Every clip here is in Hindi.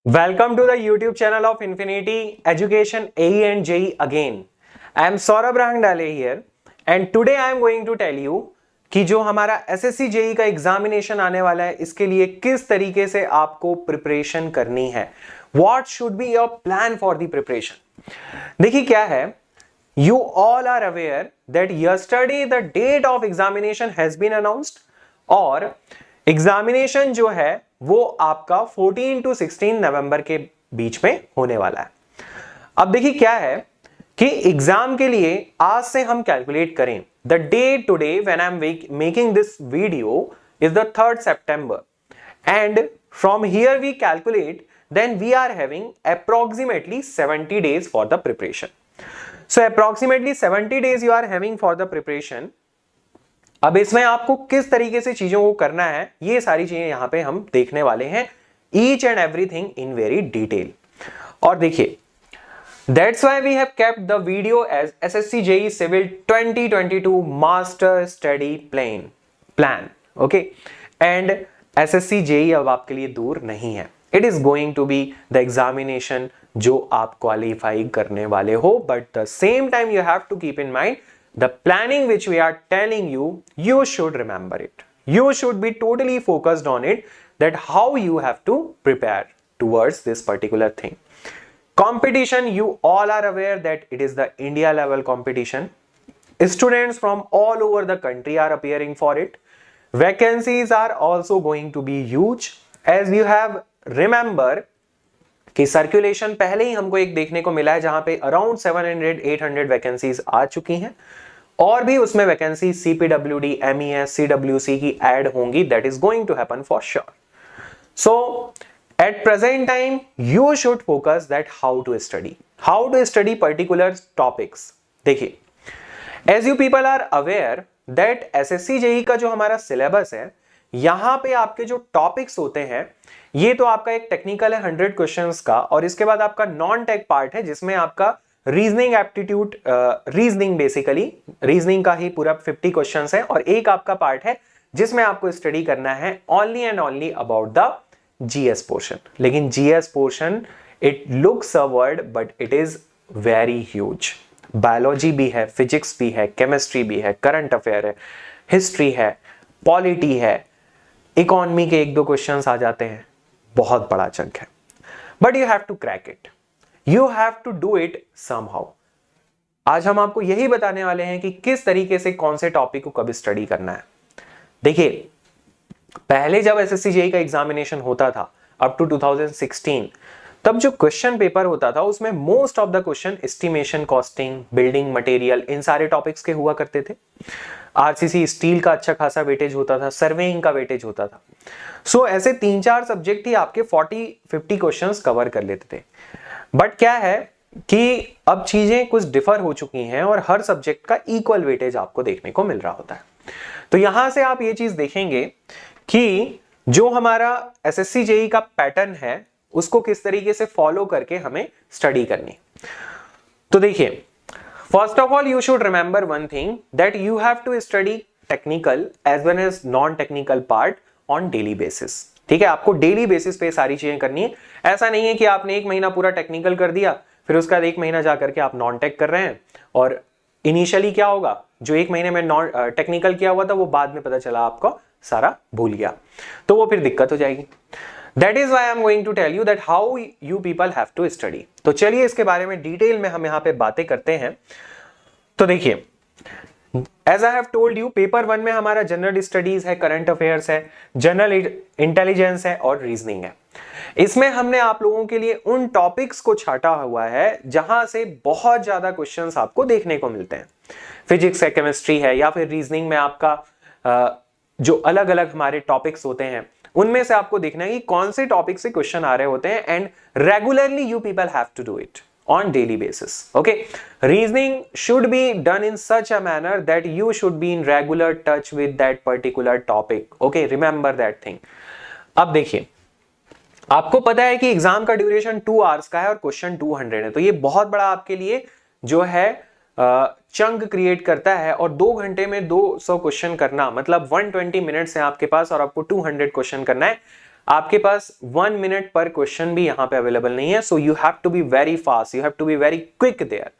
Welcome to the YouTube channel of Infinity Education AE and JEE again. I am Saurabh Rangdale here and today I am going to tell you कि जो हमारा SSC JEE का एग्जामिनेशन आने वाला है इसके लिए किस तरीके से आपको प्रिपरेशन करनी है. What should be your plan for the preparation? देखिए क्या है, you all are aware that yesterday the date of examination has been announced और एग्जामिनेशन जो है वो आपका 14 to 16 नवंबर के बीच में होने वाला है. अब देखिए क्या है कि एग्जाम के लिए आज से हम कैलकुलेट करें. The day today when I am making this video is the 3rd September and from here we calculate then we are having approximately 70 days for the preparation. So approximately 70 days you are having for the preparation. अब इसमें आपको किस तरीके से चीजों को करना है ये सारी चीजें यहां पे हम देखने वाले हैं, each and everything in very detail. और देखिए that's why we have kept the video as SSC JE civil 2022 master study plan. Okay, and SSC JE अब आपके लिए दूर नहीं है. It is going to be the examination जो आप क्वालिफाई करने वाले हो, but the same time you have to keep in mind the planning which we are telling you, you should remember it. You should be totally focused on it, that how you have to prepare towards this particular thing. Competition, you all are aware that it is the India level competition. Students from all over the country are appearing for it. Vacancies are also going to be huge. As you have remember कि सर्कुलेशन पहले ही हमको एक देखने को मिला है जहां पे अराउंड 700-800 वैकेंसीज आ चुकी हैं और भी उसमें वैकेंसी CPWD, MES, CWC की ऐड होंगी. That is going to happen for sure. So at present time you should focus that how to study particular topics. देखिए as you people are aware that SSC JEE का जो हमारा सिलेबस है यहां पे आपके जो टॉपिक्स होते हैं ये तो आपका एक टेक्निकल है 100 क्वेश्चंस का, और इसके बाद आपका नॉन टेक पार्ट है जिसमें आपका reasoning aptitude, reasoning basically reasoning का ही पूरा 50 क्वेश्चंस है, और एक आपका पार्ट है जिसमें आपको स्टडी करना है only and only about the GS portion. लेकिन GS portion it looks a word but it is very huge. Biology भी है, फिजिक्स भी है, केमिस्ट्री भी है, करंट अफेयर है, हिस्ट्री है, पॉलिटी है, इकोनॉमी के 1-2 क्वेश्चंस आ जाते हैं. बहुत बड़ा चंक है, but you have to crack it, you have to do it somehow. आज हम आपको यही बताने वाले हैं कि किस तरीके से कौन से टॉपिक को कब स्टडी करना है. देखिए पहले जब एसएससी जेईई का एग्जामिनेशन होता था अप टू 2016, तब जो क्वेश्चन पेपर होता था उसमें most of the question estimation, costing, building material, इन सारे टॉपिक्स के हुआ करते थे. आरसीसी स्टील का अच्छा खासा वेटेज होता था, सर्वेइंग का वेटेज होता था. सो ऐसे 3-4 सब्जेक्ट ही आपके 40-50 क्वेश्चंस कवर कर लेते थे. बट क्या है कि अब चीजें कुछ डिफर हो चुकी हैं और हर सब्जेक्ट का इक्वल वेटेज आपको देखने को मिल रहा होता है. तो यहां से आप ये चीज देखेंगे कि जो हमारा एसएससी जेईई का पैटर्न है उसको किस तरीके से फॉलो करके हमें स्टडी करनी. तो देखिए first of all you should remember one thing, that you have to study technical as well as non-technical part on daily basis. ठीक है, आपको डेली बेसिस पे सारी चीजें करनी है. ऐसा नहीं है कि आपने 1 महीना पूरा टेक्निकल कर दिया फिर उसके बाद 1 महीना जाकर के आप नॉन टेक कर रहे हैं, और इनिशियली क्या होगा जो 1 महीने में नॉन टेक्निकल किया हुआ था वो बाद में पता चला आपको सारा भूल गया, तो वो फिर दिक्कत हो जाएगी. That is why I am going to tell you that how you people have to study. तो चलिए इसके बारे में डिटेल में हम यहाँ पे बातें करते हैं. तो देखिए as I have told you, paper 1 में हमारा जनरल स्टडीज है, करंट अफेयर्स है, जनरल इंटेलिजेंस है और रीजनिंग है. इसमें हमने आप लोगों के लिए उन टॉपिक्स को छाटा हुआ है जहां से बहुत ज्यादा क्वेश्चंस आपको देखने को मिलते हैं. फिजिक्स है, केमिस्ट्री है, या फिर रीजनिंग में आपका जो अलग अलग हमारे टॉपिक्स होते हैं उनमें से आपको देखना है कि कौन से टॉपिक से क्वेश्चन आ रहे होते हैं, and regularly you people have to do it on daily basis. Okay, reasoning should be done in such a manner that you should be in regular touch with that particular topic. Okay, remember that thing. अब देखिए आपको पता है कि एग्जाम का ड्यूरेशन 2 आवर्स का है और क्वेश्चन 200 है, तो ये बहुत बड़ा आपके लिए जो है चंक क्रिएट करता है. और 2 घंटे में 200 क्वेश्चन करना मतलब 120 मिनट्स है आपके पास और आपको 200 क्वेश्चन करना है. आपके पास 1 मिनट पर क्वेश्चन भी यहां पे अवेलेबल नहीं है, so you have to be very fast, you have to be very quick there.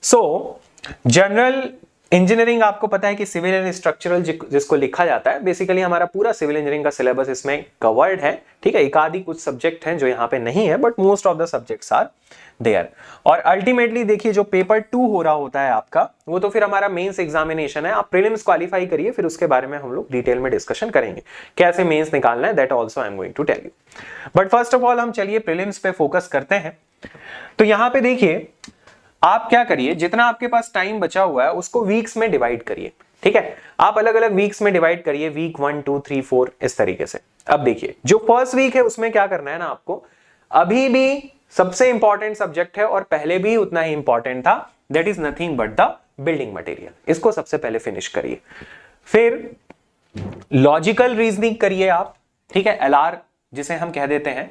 So general engineering आपको पता है कि सिविल एंड स्ट्रक्चरल जिसको लिखा जाता है, बेसिकली हमारा पूरा सिविल इंजीनियरिंग का सिलेबस इसमें कवर्ड है, ठीक है। एक आदि कुछ सब्जेक्ट हैं जो यहाँ पे नहीं है, but most of the subjects are there. और अल्टीमेटली देखिए जो पेपर 2 हो रहा होता है आपका, वो तो फिर हमारा मेंस एग्जामिनेशन है। आप प्रीलिम्स क्वालिफाई करिए, फिर उसके बारे में हम लोग डिटेल में डिस्कशन करेंगे कैसे मेंस निकालना है, that also I am going to tell you. But first of all हम चलिए प्रीलिम्स पे फोकस करते हैं। तो यहाँ पे देखिए आप क्या करिए, जितना आपके पास टाइम बचा हुआ है उसको वीक्स में डिवाइड करिए, ठीक है। आप अलग अलग वीक्स में डिवाइड करिए, वीक 1 2 3 4 इस तरीके से। अब देखिए जो फर्स्ट वीक है उसमें क्या करना है ना आपको, अभी भी सबसे इंपॉर्टेंट सब्जेक्ट है और पहले भी उतना ही इंपॉर्टेंट था, that is nothing but the building material. इसको सबसे पहले फिनिश करिए। फिर लॉजिकल रीजनिंग करिए आप, ठीक है, एलआर जिसे हम कह देते हैं।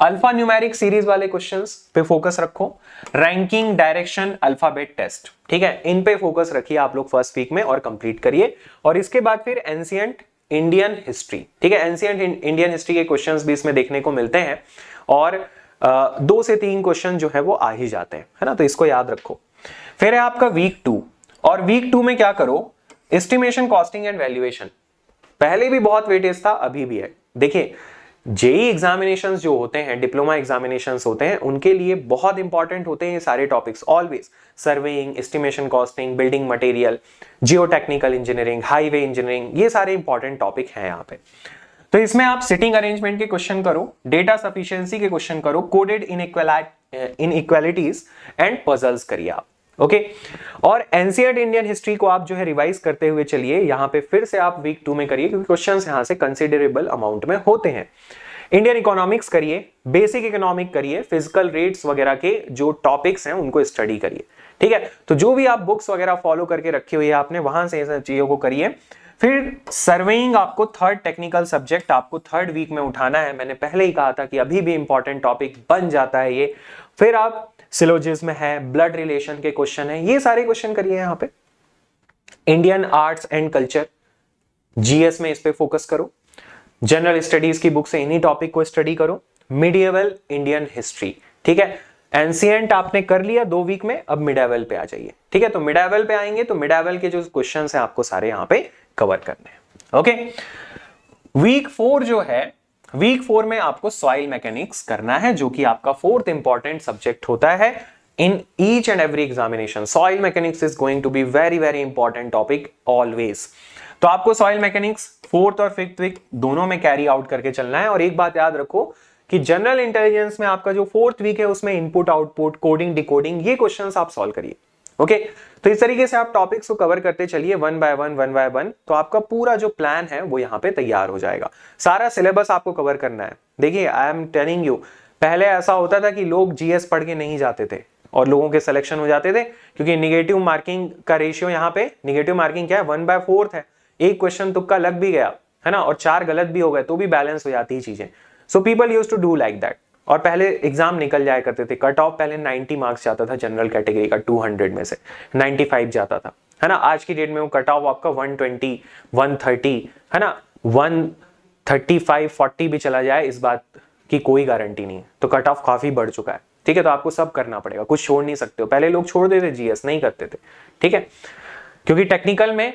अल्फा न्यूमेरिक सीरीज वाले क्वेश्चंस पे फोकस रखो। रैंकिंग, डायरेक्शन, अल्फाबेट टेस्ट, ठीक है, इन पे फोकस रखिए आप लोग फर्स्ट वीक में और कंप्लीट करिए। और इसके बाद फिर एंशिएंट इंडियन हिस्ट्री, ठीक है, एंशिएंट इंडियन हिस्ट्री के क्वेश्चंस भी इसमें देखने को मिलते हैं और 2 से 3 क्वेश्चन जो है वो आ ही जाते हैं, है ना, तो इसको याद रखो। फिर है आपका वीक 2, और वीक 2 में क्या करो, एस्टिमेशन, कॉस्टिंग एंड वैल्यूएशन। पहले भी बहुत वेटेज था, अभी भी है। देखिए जेई एग्जामिनेशंस जो होते हैं, डिप्लोमा एग्जामिनेशंस होते हैं, उनके लिए बहुत इंपॉर्टेंट होते हैं ये सारे topics always. Surveying, estimation, costing, building material, जियो टेक्निकल इंजीनियरिंग, हाईवे इंजीनियरिंग, ये सारे इंपॉर्टेंट टॉपिक हैं यहाँ पे। तो इसमें आप सिटिंग अरेंजमेंट के क्वेश्चन करो, डेटा सफिशिएंसी के क्वेश्चन करो, कोडेड इनइक्वालिटीज एंड पजल्स करिए आप, ओके। और एंशिएंट इंडियन हिस्ट्री को आप जो है रिवाइज करते हुए चलिए, यहां पे फिर से आप वीक 2 में करिए क्योंकि क्वेश्चंस यहां से कंसीडरेबल अमाउंट में होते हैं। इंडियन इकोनॉमिक्स करिए, बेसिक इकोनॉमिक करिए, फिजिकल रेट्स वगैरह के जो टॉपिक्स हैं उनको स्टडी करिए, ठीक है। तो जो भी आप बुक्स वगैरह फॉलो करके रखी हुई है आपने, वहां से इन चीजों को करिए। फिर सर्वेइंग आपको थर्ड टेक्निकल सब्जेक्ट आपको थर्ड वीक में उठाना है। मैंने पहले ही कहा था कि अभी भी इंपॉर्टेंट टॉपिक बन जाता है ये। फिर आप सिलोजिज्म है, ब्लड रिलेशन के क्वेश्चन है, ये सारे क्वेश्चन करिए यहां पे। Indian arts and culture, GS में इस पे फोकस करो। जनरल स्टडीज की बुक से इन्हीं टॉपिक को स्टडी करो। मिडिएवल इंडियन हिस्ट्री, ठीक है। एंशिएंट आपने कर लिया 2 वीक में, अब मिडिएवल पे आ जाइए, ठीक है। तो मिडिएवल पे आएंगे तो मिडिएवल के जो क्वेश्चंस हैं आपको सारे यहां पे कवर करने हैं, ओके। वीक 4 जो है, वीक 4 में आपको सॉइल मैकेनिक्स करना है, जो कि आपका 4th इंपॉर्टेंट सब्जेक्ट होता है in each and every examination. Soil mechanics is going to be very very important topic always. तो आपको सॉइल मैकेनिक्स 4th और 5th वीक दोनों में कैरी आउट करके चलना है। और एक बात याद रखो कि जनरल इंटेलिजेंस में आपका जो 4th वीक है उसमें इनपुट आउटपुट, कोडिंग, डिकोडिंग, ये क्वेश्चंस आप सॉल्व करिए, ओके। तो इस तरीके से आप टॉपिक्स को कवर करते चलिए वन बाय वन, तो आपका पूरा जो प्लान है वो यहाँ पे तैयार हो जाएगा। सारा सिलेबस आपको कवर करना है। देखिए आई एम टेलिंग यू, पहले ऐसा होता था कि लोग जीएस पढ़ के नहीं जाते थे और लोगों के सिलेक्शन हो जाते थे, क्योंकि निगेटिव मार्किंग का रेशियो यहाँ पे, निगेटिव मार्किंग क्या है, 1/4 है। एक क्वेश्चन तुक्का लग भी गया है ना, और 4 गलत भी हो गए तो भी बैलेंस हो जाती है चीजें। So people used to do like that. और पहले एग्जाम निकल जाया करते थे, कट ऑफ पहले 90 मार्क्स जाता था जनरल कैटेगरी का, 200 में से 95 जाता था, है ना। आज की डेट में वो कट ऑफ आपका 120, 130, है ना, 135, 40 भी चला जाए, इस बात की कोई गारंटी नहीं है। तो कट ऑफ काफी बढ़ चुका है, ठीक है। तो आपको सब करना पड़ेगा, कुछ छोड़ नहीं सकते हो। पहले लोग छोड़ देते, जीएस नहीं करते थे, ठीक है, क्योंकि टेक्निकल में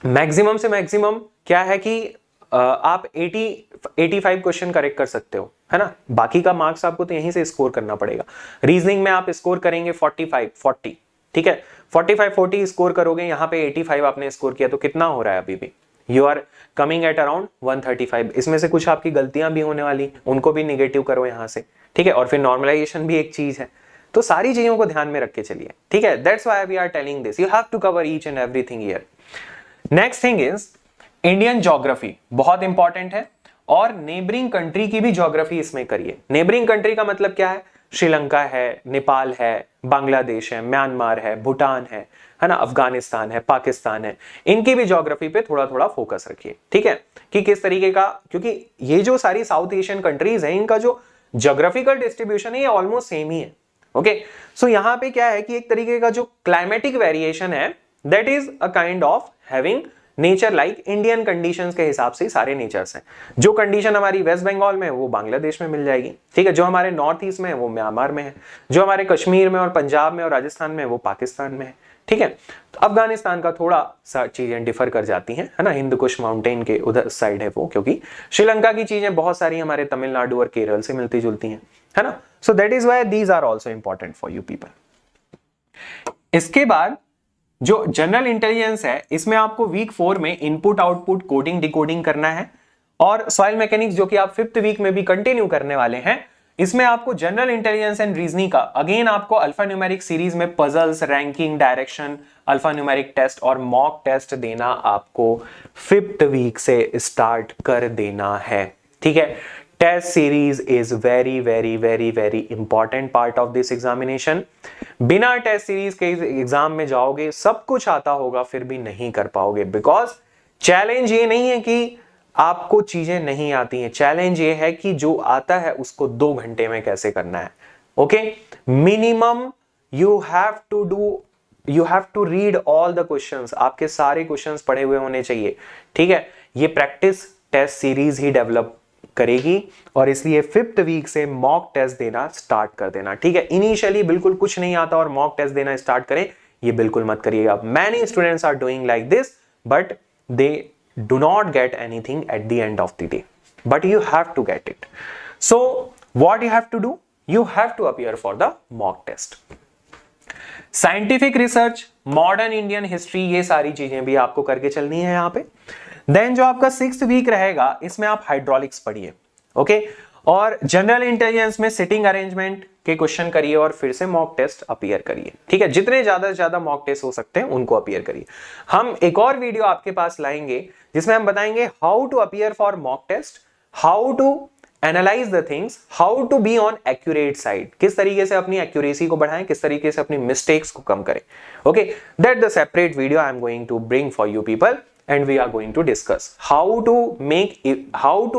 मैक्सिमम से मैक्सिमम क्या है कि आप 85 क्वेश्चन करेक्ट कर सकते हो, है ना। बाकी का मार्क्स आपको तो यहीं से स्कोर करना पड़ेगा। रीजनिंग में आप स्कोर करेंगे 45, 40, ठीक है, 45, 40 स्कोर करोगे। यहाँ पे 85 आपने स्कोर किया तो कितना हो रहा है, अभी भी you are coming at around 135। इसमें से कुछ आपकी गलतियां भी होने वाली, उनको भी निगेटिव करो यहाँ से, ठीक है। और फिर नॉर्मलाइजेशन भी एक चीज है। तो सारी चीजों को ध्यान में रख के चलिए, ठीक है। That's why we are telling this, you have to cover each and everything here. Next thing is Indian geography, बहुत इंपॉर्टेंट है। और नेबरिंग कंट्री की भी ज्योग्राफी इसमें करिए। नेबरिंग कंट्री का मतलब क्या है, श्रीलंका है, नेपाल है, बांग्लादेश है, म्यांमार है, भूटान है ना, अफगानिस्तान है, पाकिस्तान है। इनकी भी ज्योग्राफी पे थोड़ा थोड़ा फोकस रखिए, ठीक है, कि किस तरीके का, क्योंकि ये जो सारी साउथ एशियन कंट्रीज हैं इनका जो ज्योग्राफिकल डिस्ट्रीब्यूशन है ये ऑलमोस्ट सेम ही है, ओके। सो यहां पे क्या है कि एक तरीके का जो क्लाइमेटिक वेरिएशन है that is a kind of having nature like Indian conditions के हिसाब से सारे नेचर्स हैं। जो कंडीशन हमारी वेस्ट बंगाल में है वो बांग्लादेश में मिल जाएगी, ठीक है। जो हमारे नॉर्थ ईस्ट में है वो म्यांमार में है, जो हमारे कश्मीर में और पंजाब में और राजस्थान में है वो पाकिस्तान में है, ठीक है। तो अफगानिस्तान का थोड़ा सा चीजें डिफर कर जाती हैं, है ना, हिंद कुश माउंटेन के उधर साइड है वो, क्योंकि श्रीलंका की चीजें बहुत सारी हमारे तमिलनाडु और केरल से मिलती जुलती हैं, है ना। So that is why these are also important for you people. इसके बाद जो जनरल इंटेलिजेंस है, इसमें आपको वीक 4 में इनपुट आउटपुट कोडिंग डिकोडिंग करना है, और सॉइल मैकेनिक्स जो कि आप 5th वीक में भी कंटिन्यू करने वाले हैं, इसमें आपको जनरल इंटेलिजेंस एंड रीजनिंग का अगेन आपको अल्फा न्यूमेरिक सीरीज में puzzles, ranking, direction, alpha numeric test और मॉक टेस्ट देना आपको 5th वीक से स्टार्ट कर देना है, ठीक है। Test series is very very very very important part of this examination. बिना टेस्ट सीरीज के एग्जाम में जाओगे, सब कुछ आता होगा, फिर भी नहीं कर पाओगे, बिकॉज चैलेंज ये नहीं है कि आपको चीजें नहीं आती हैं, चैलेंज ये है कि जो आता है उसको 2 घंटे में कैसे करना है। Okay, minimum you have to read all the questions, आपके सारे क्वेश्चंस पढ़े हुए होने चाहिए, ठीक है। ये प्रैक्टिस टेस्ट सीरीज ही डेवलप करेगी, और इसलिए 5th वीक से मॉक टेस्ट देना स्टार्ट कर देना, ठीक है। इनिशियली बिल्कुल कुछ नहीं आता और मॉक टेस्ट देना स्टार्ट करें, ये बिल्कुल मत करिएगा। Many students are doing like this, but they do not get anything at the end of the day, but you have to get it. So what you have to do, you have to appear for the mock test. Scientific research, modern Indian history, ये सारी चीजें भी आपको करके चलनी है यहाँ पे। Then जो आपका 6th वीक रहेगा, इसमें आप हाइड्रोलिक्स पढ़िए, ओके, और जनरल इंटेलिजेंस में सिटिंग अरेंजमेंट के क्वेश्चन करिए और फिर से मॉक टेस्ट अपीयर करिए, ठीक है। जितने ज्यादा से ज्यादा मॉक टेस्ट हो सकते हैं उनको अपीयर करिए। हम एक और वीडियो आपके पास लाएंगे जिसमें हम बताएंगे how to appear for mock test, how to analyse the things, how to be on accurate side, किस तरीके से अपनी एक्यूरेसी को बढ़ाएं, किस तरीके से अपनी मिस्टेक्स को कम करें। Okay, that the separate video I am going to bring for you people, and we are going to discuss how to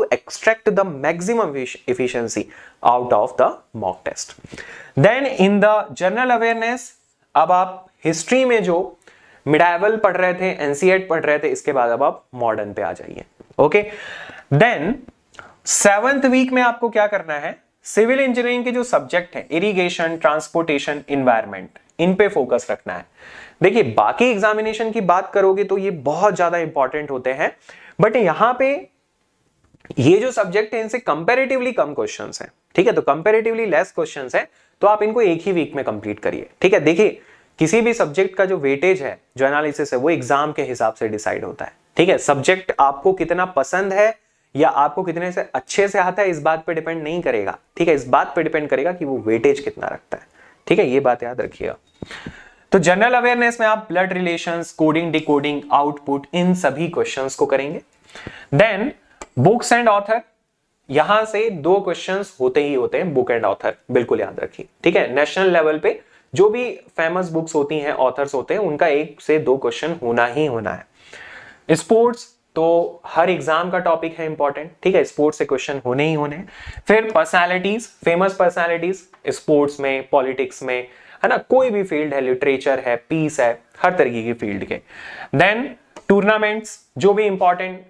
extract the maximum efficiency out of the mock test. Then in the general awareness, अब आप हिस्ट्री में जो मिडाइवल पढ़ रहे थे, एनसीईआरटी पढ़ रहे थे, इसके बाद अब आप मॉडर्न पे आ जाइए, ओके। देन 7th वीक में आपको क्या करना है, सिविल इंजीनियरिंग के जो सब्जेक्ट है, इरिगेशन, ट्रांसपोर्टेशन, इन्वायरमेंट, इन पे फोकस रखना है। देखिए बाकी एग्जामिनेशन की बात करोगे तो ये बहुत ज्यादा इंपॉर्टेंट होते हैं, बट यहां पे ये जो सब्जेक्ट है इनसे कंपैरेटिवली कम क्वेश्चंस हैं, ठीक है। तो कंपैरेटिवली लेस क्वेश्चंस हैं, तो आप इनको एक ही वीक में कंप्लीट करिए, ठीक है। देखिए किसी भी सब्जेक्ट का जो वेटेज है, जो एनालिसिस है, वो एग्जाम के हिसाब से डिसाइड होता है, ठीक है। सब्जेक्ट आपको कितना पसंद है या आपको कितने से अच्छे से आता है, इस बात पे डिपेंड नहीं करेगा, ठीक है। इस बात पे डिपेंड करेगा कि वो वेटेज कितना रखता है, ठीक है। ये बात याद रखिएगा। तो जनरल अवेयरनेस में आप blood relations, coding, decoding, output, इन सभी क्वेश्चंस को करेंगे। देन बुक्स एंड ऑथर, यहां से 2 क्वेश्चंस होते ही होते हैं, बुक एंड ऑथर, बिल्कुल याद रखिए, ठीक है। नेशनल लेवल पे जो भी फेमस बुक्स होती हैं, ऑथर्स होते हैं, उनका 1 से 2 क्वेश्चन होना ही होना है। स्पोर्ट्स तो हर एग्जाम का टॉपिक है इंपॉर्टेंट, ठीक है। स्पोर्ट्स से क्वेश्चन होने ही होने। फिर पर्सनालिटीज, फेमस पर्सनालिटीज स्पोर्ट्स में, पॉलिटिक्स में, है ना, कोई भी फील्ड है, लिटरेचर है, पीस है, हर तरीके की फील्ड के। देन टूर्नामेंट्स, जो भी इंपॉर्टेंट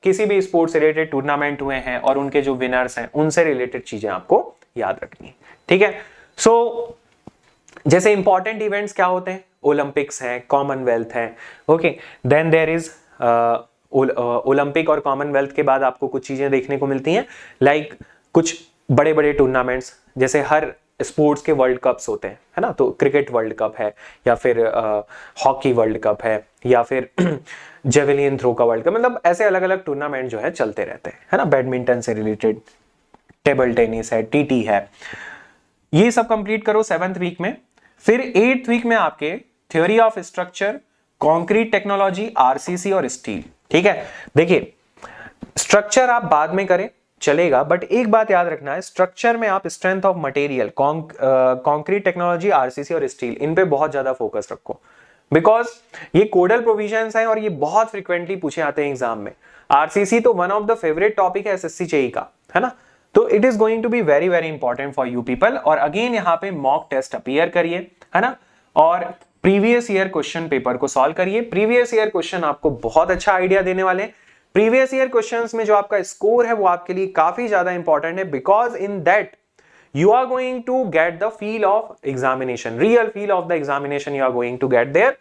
किसी भी स्पोर्ट्स से रिलेटेड टूर्नामेंट हुए हैं और उनके जो विनर्स हैं, उनसे रिलेटेड चीजें आपको याद रखनी है, ठीक है। सो जैसे इंपॉर्टेंट इवेंट्स क्या होते हैं, ओलंपिक्स हैं, कॉमनवेल्थ है, okay. Then there is Olympic और कॉमनवेल्थ के बाद आपको कुछ चीजें देखने को मिलती हैं, लाइक कुछ बड़े बड़े टूर्नामेंट्स, जैसे हर स्पोर्ट्स के वर्ल्ड कप्स होते हैं, है ना। तो क्रिकेट वर्ल्ड कप है, या फिर हॉकी वर्ल्ड कप है, या फिर जेवलिन थ्रो का वर्ल्ड कप, मतलब ऐसे अलग अलग टूर्नामेंट जो है चलते रहते हैं, है ना। बैडमिंटन से रिलेटेड, टेबल टेनिस है, टीटी है, ये सब कंप्लीट करो 7th वीक में। फिर 8th वीक में आपके theory of structure, concrete technology, RCC और स्टील, ठीक है। देखिए स्ट्रक्चर आप बाद में करें चलेगा, बट एक बात याद रखना है, स्ट्रक्चर में आप strength of material, concrete technology, RCC और स्टील, इन पे बहुत ज्यादा फोकस रखो, बिकॉज ये कोडल प्रोविजंस हैं और ये बहुत फ्रिक्वेंटली पूछे आते हैं एग्जाम में। आरसीसी तो one of the favourite topic है एसएससी जेईई का, है ना। तो it is going to be very very important for you people. और अगेन यहाँ पे मॉक टेस्ट अपीयर करिए, है ना। और प्रीवियस ईयर क्वेश्चन पेपर को सॉल्व करिए। प्रीवियस ईयर क्वेश्चन आपको बहुत अच्छा आइडिया देने वाले हैं। प्रीवियस ईयर क्वेश्चंस में जो आपका स्कोर है वो आपके लिए काफी ज्यादा इंपॉर्टेंट है, because in that you are going to get the feel of examination, real feel of the examination you are going to get there।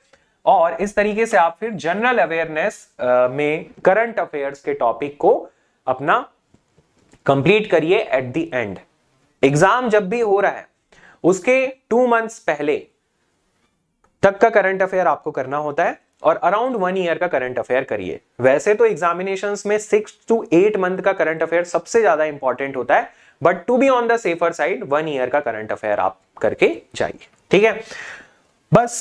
और इस तरीके से आप फिर जनरल अवेयरनेस में करंट अफेयर्स के टॉपिक को अपना कंप्लीट करिए एट द एंड। एग्जाम जब भी हो रहा है उसके 2 मंथ्स पहले तक का करंट अफेयर आपको करना होता है और अराउंड 1 ईयर का करंट अफेयर करिए। वैसे तो एग्जामिनेशंस में 6 to 8 मंथ का करंट अफेयर सबसे ज्यादा इंपॉर्टेंट होता है, but to be on the safer side 1 year का करंट अफेयर आप करके जाइए, ठीक है। बस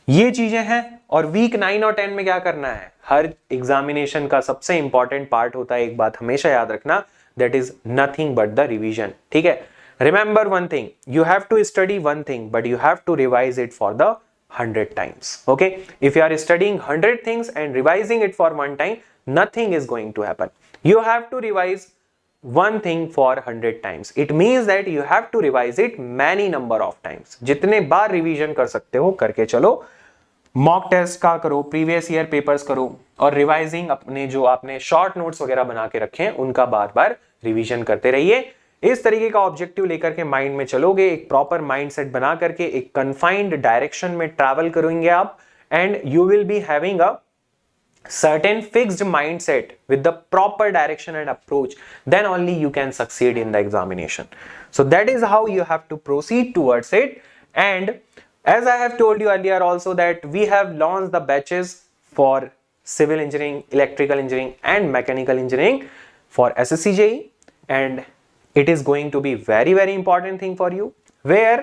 ये चीजें हैं। और वीक 9 और 10 में क्या करना है, हर एग्जामिनेशन का सबसे इंपॉर्टेंट पार्ट होता है, एक बात हमेशा याद रखना, that is nothing but the revision, ठीक है। Remember one thing, you have to study one thing but you have to revise it for the 100 times, okay? If you are studying 100 things and revising it for one time, nothing is going to happen. You have to revise one thing for 100 times. It means that you have to revise it many number of times. जितने बार रिवीजन कर सकते हो करके चलो। मॉक टेस्ट का करो, प्रीवियस ईयर पेपर्स करो, और रिवाइजिंग अपने जो आपने शॉर्ट नोट्स वगैरह बना के रखे हैं उनका बार बार रिवीजन करते रहिए। इस तरीके का ऑब्जेक्टिव लेकर के माइंड में चलोगे, एक प्रॉपर माइंडसेट बना करके एक कन्फाइंड डायरेक्शन में ट्रैवल करेंगे आप, and you will be having a certain fixed mindset with the proper direction and approach, then only you can succeed in the examination. So that is how you have to proceed towards it. And as I have told you earlier also that we have launched the batches for civil engineering, electrical engineering and mechanical engineering for SSC JEE, and it is going to be very important thing for you, where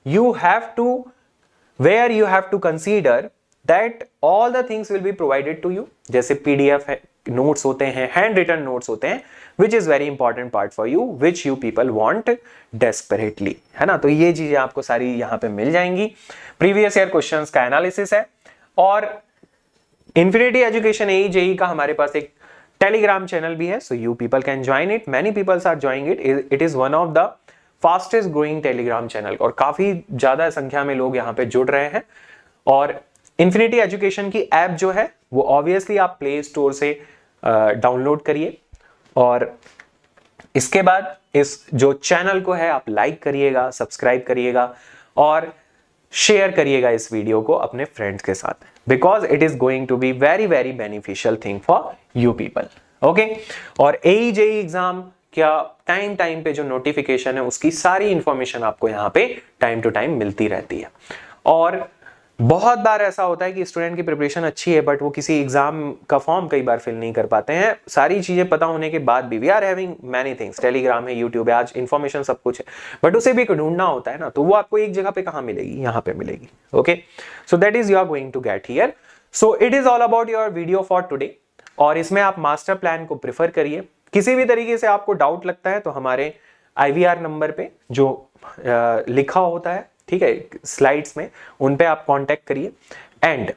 you have to consider that all the things will be provided to you, जैसे PDF है, नोट्स होते हैं, हैंड रिटन नोट्स होते हैं, which is very important part for you, which you people want desperately, है ना। तो ये चीजें आपको सारी यहाँ पे मिल जाएंगी। प्रीवियस ईयर क्वेश्चंस का एनालिसिस है, और इन्फिनिटी एजुकेशन AE JEE का हमारे पास एक टेलीग्राम चैनल भी है, so you people can join it, many people are joining it, it is one of the fastest growing Telegram channel, और काफी ज्यादा संख्या में लोग यहाँ पे जुड़ रहे हैं। और इन्फिनिटी एजुकेशन की ऐप जो है वो ऑब्वियसली आप प्ले स्टोर से डाउनलोड करिए, और इसके बाद इस जो चैनल को है आप लाइक करिएगा, सब्सक्राइब करिएगा और शेयर करिएगा इस वीडियो को अपने फ्रेंड्स के साथ, because it is going to be very beneficial thing for you people, okay. और AE JEE एग्जाम क्या टाइम पे जो नोटिफिकेशन है उसकी सारी इंफॉर्मेशन आपको यहाँ पे टाइम टू टाइम मिलती रहती है। और बहुत बार ऐसा होता है कि स्टूडेंट की प्रिपरेशन अच्छी है बट वो किसी एग्जाम का फॉर्म कई बार फिल नहीं कर पाते हैं। सारी चीजें पता होने के बाद भी we are having many things, Telegram है, यूट्यूब है, आज इन्फॉर्मेशन सब कुछ है, बट उसे भी ढूंढना होता है ना, तो वो आपको एक जगह पे कहाँ मिलेगी, यहाँ पे मिलेगी, okay. So that is you are going to get here. So it is all about your video for today, और इसमें आप मास्टर प्लान को प्रेफर करिए। किसी भी तरीके से आपको डाउट लगता है तो हमारे IVR नंबर पे जो लिखा होता है, ठीक है, स्लाइड्स में, उन पे आप कांटेक्ट करिए, एंड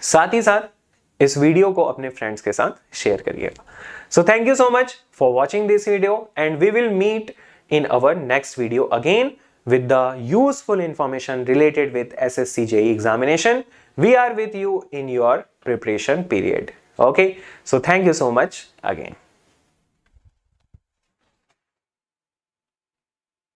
साथ ही साथ इस वीडियो को अपने फ्रेंड्स के साथ शेयर करिएगा। So thank you so much for watching this video, and we will meet in our next video again with the useful information related with SSC JEE examination. We are with you in your preparation period. Okay, so thank you so much again.